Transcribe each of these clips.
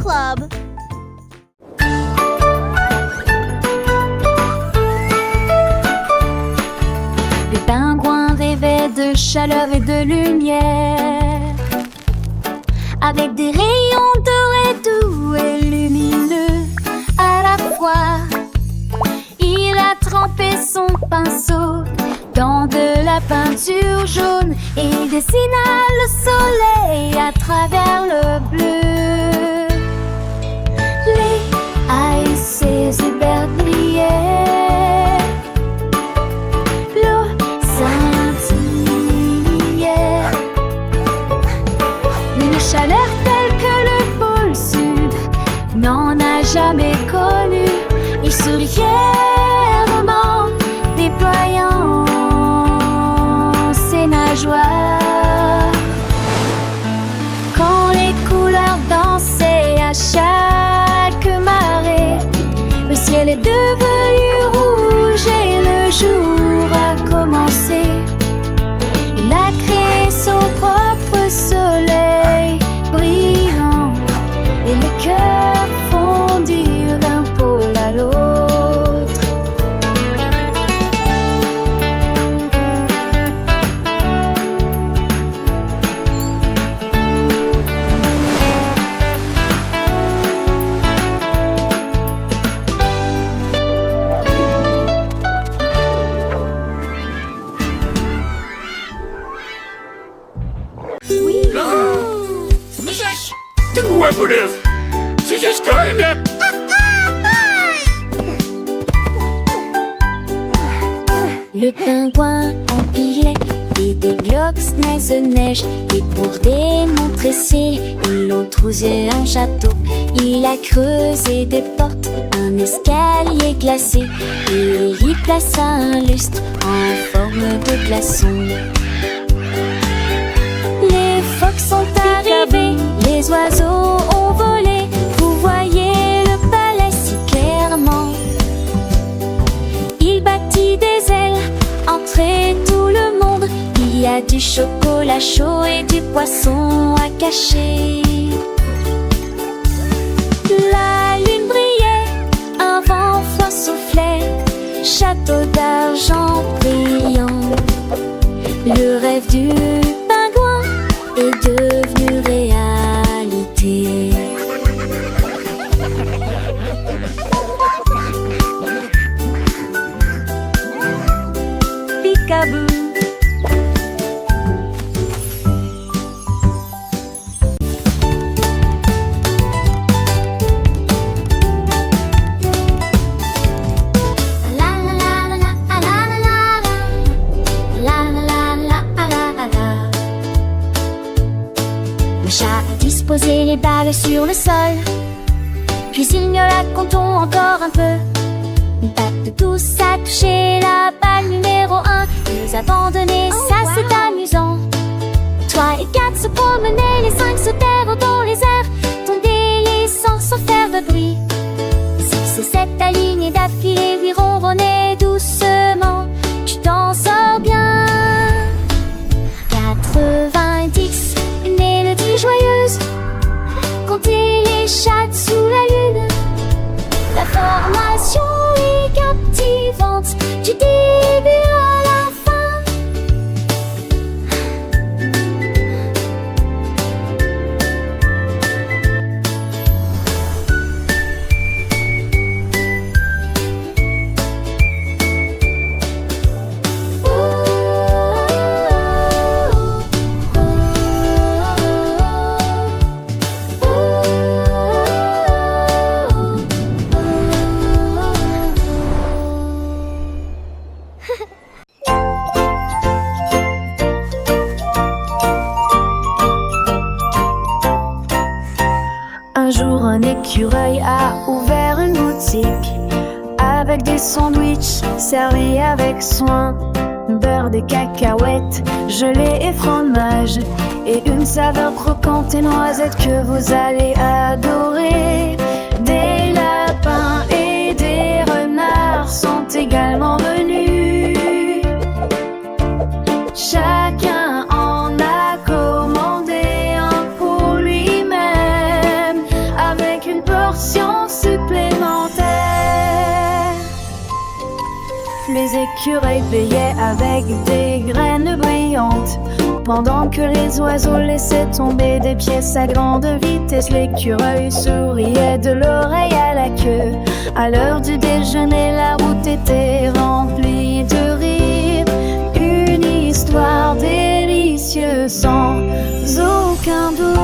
Club. Les pingouins rêvaient de chaleur et de lumière, avec des rayons dorés doux et lumineux à la fois. Il a trempé son pinceau dans de la peinture jaune et dessina le soleil à travers le bleu. Les ices ébergliaient, l'eau scintillait. Une chaleur telle que le pôle sud n'en a jamais connue. Il sourit fièrement, déployant ses nageoires. Quand les couleurs dansaient à chaque marée, le ciel est devenu rouge et le jour a commencé. Il a créé son propre soleil brillant et les cœurs fondirent d'un pôle à l'autre. Le pingouin empilait des blocs neige et pour démontrer ses l'autre osait un château. Il a creusé des portes, un escalier glacé et il plaça un lustre en forme de glaçon. Les phoques sont arrivés, les oiseaux ont volé. Vous voyez le palais si clairement. Il battit des ailes, entrait tout le monde. Il y a du chocolat chaud et du poisson à cacher. La lune brillait, un vent froid soufflait, château d'argent brillant. Le rêve du pingouin est devenu réalité. Peekaboo. Le chat a disposé les balles sur le sol, puis il miaula comptons encore un peu. Une patte douce a touché la balle numéro 1. Ils nous abandonnés, ça c'est amusant. 3 et 4 se promenaient, les 5 sautèrent dans les airs, tombaient les sangs sans faire de bruit. 6 et 7 alignés d'affilée lui ronronnaient doucement. Tu t'en sors bien. 90, une mélodie joyeuse, comptez les chats sous la lune. La formation est captivante du début à la fin. Un jour, un écureuil a ouvert une boutique avec des sandwichs servis avec soin, beurre de cacahuètes, gelée et fromage, et une saveur croquante et noisette que vous allez adorer. Des lapins et des renards sont également venus. Chacun en a commandé un pour lui-même, avec l'écureuil veillait avec des graines brillantes. Pendant que les oiseaux laissaient tomber des pièces à grande vitesse, l'écureuil souriait de l'oreille à la queue. À l'heure du déjeuner, la route était remplie de rire. Une histoire délicieuse sans aucun doute.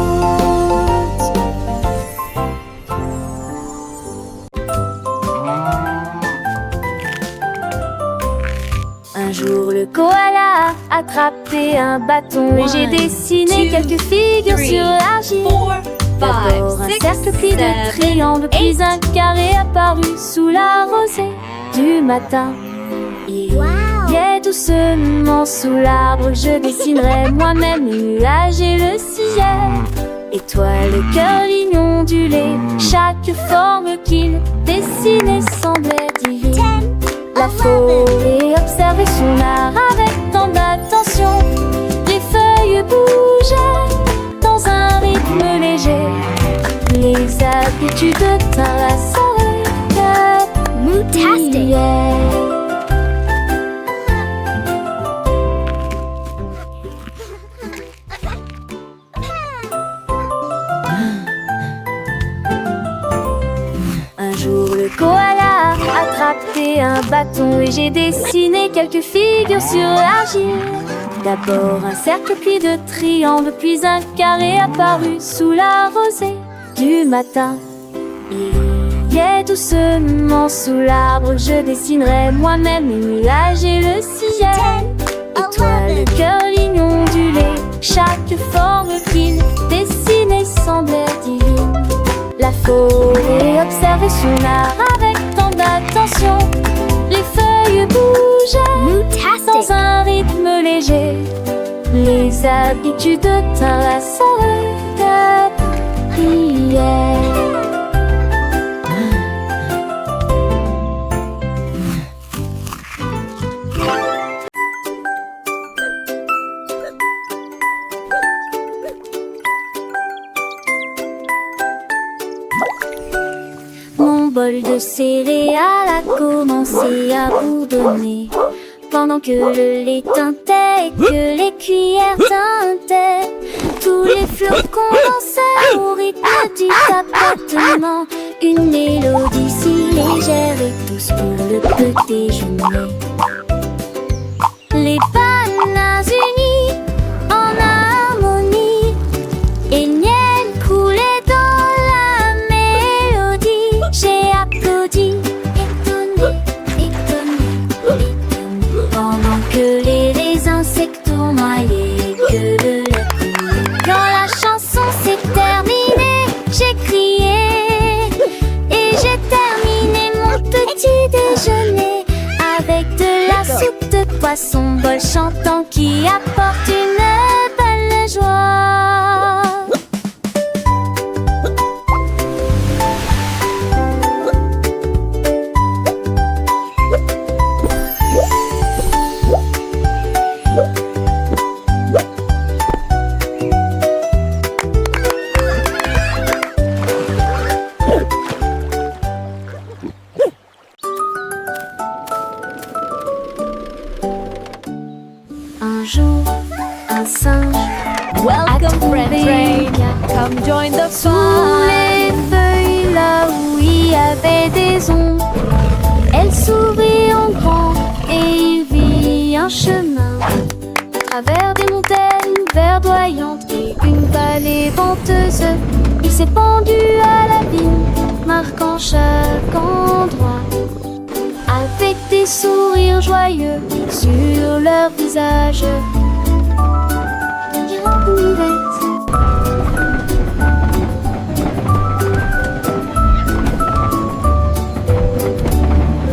Un jour le koala a attrapé un bâton et j'ai dessiné quelques figures sur l'argile. D'abord un cercle puis de triangles, puis un carré apparu sous la rosée du matin. Il est doucement sous l'arbre, je dessinerai moi-même le nuage et le ciel. Étoile, cœur, ligne ondulée, chaque forme qu'il dessinait semblait divine. La forêt observait son art avec tant d'attention. Les feuilles bougeaient dans un rythme léger. Les habitudes tinrent la saveur Mootastic. Un jour le koala a attrapé un bâton et j'ai dessiné quelques figures sur l'argile. D'abord un cercle puis de triangles, puis un carré apparu sous la rosée du matin. Il est doucement sous l'arbre, je dessinerai moi-même les nuages et le ciel. Étoile, cœur, ligne ondulée, chaque forme qu'il dessinait semblait divine. La forêt observait son art avec tant d'attention. Les feuilles bougeaient dans un rythme léger. Les habitudes tinrent la saveur de prière. Mon bol de céréales a commencé à bourdonner pendant que le lait teintait et que les cuillères tintaient. Tous les flocons dansaient au rythme du tapotement. Une mélodie si légère et douce pour le petit déjeuner. Les bananes unies en harmonie et le miel coulait dans la mélodie. J'ai applaudi, étonné, étonné, étonné, pendant que les raisins secs tournoyaient et que le lait coulait. Quand la chanson s'est terminée, j'ai crié et j'ai terminé mon petit déjeuner avec de la soupe de poisson, bol chantant qui apporte une belle joie. Un jour, un singe Welcome, friend train. Come join the sous fun. les feuilles là où il y avait des ombres. Elle s'ouvrit en grand et il vit un chemin à travers des montagnes verdoyantes et une vallée venteuse. Il s'est pendu à la vigne, marquant chaque endroit avec des sourires joyeux sur leur visage.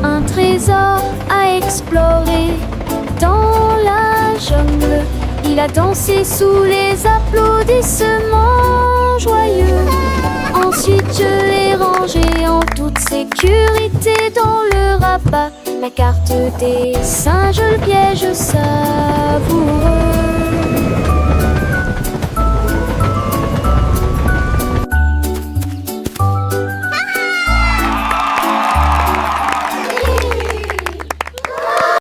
Un trésor à explorer dans la jungle. Il a dansé sous les applaudissements joyeux. Ensuite je l'ai rangé en toute sécurité dans le rabat. La carte des singes, le piège savoureux.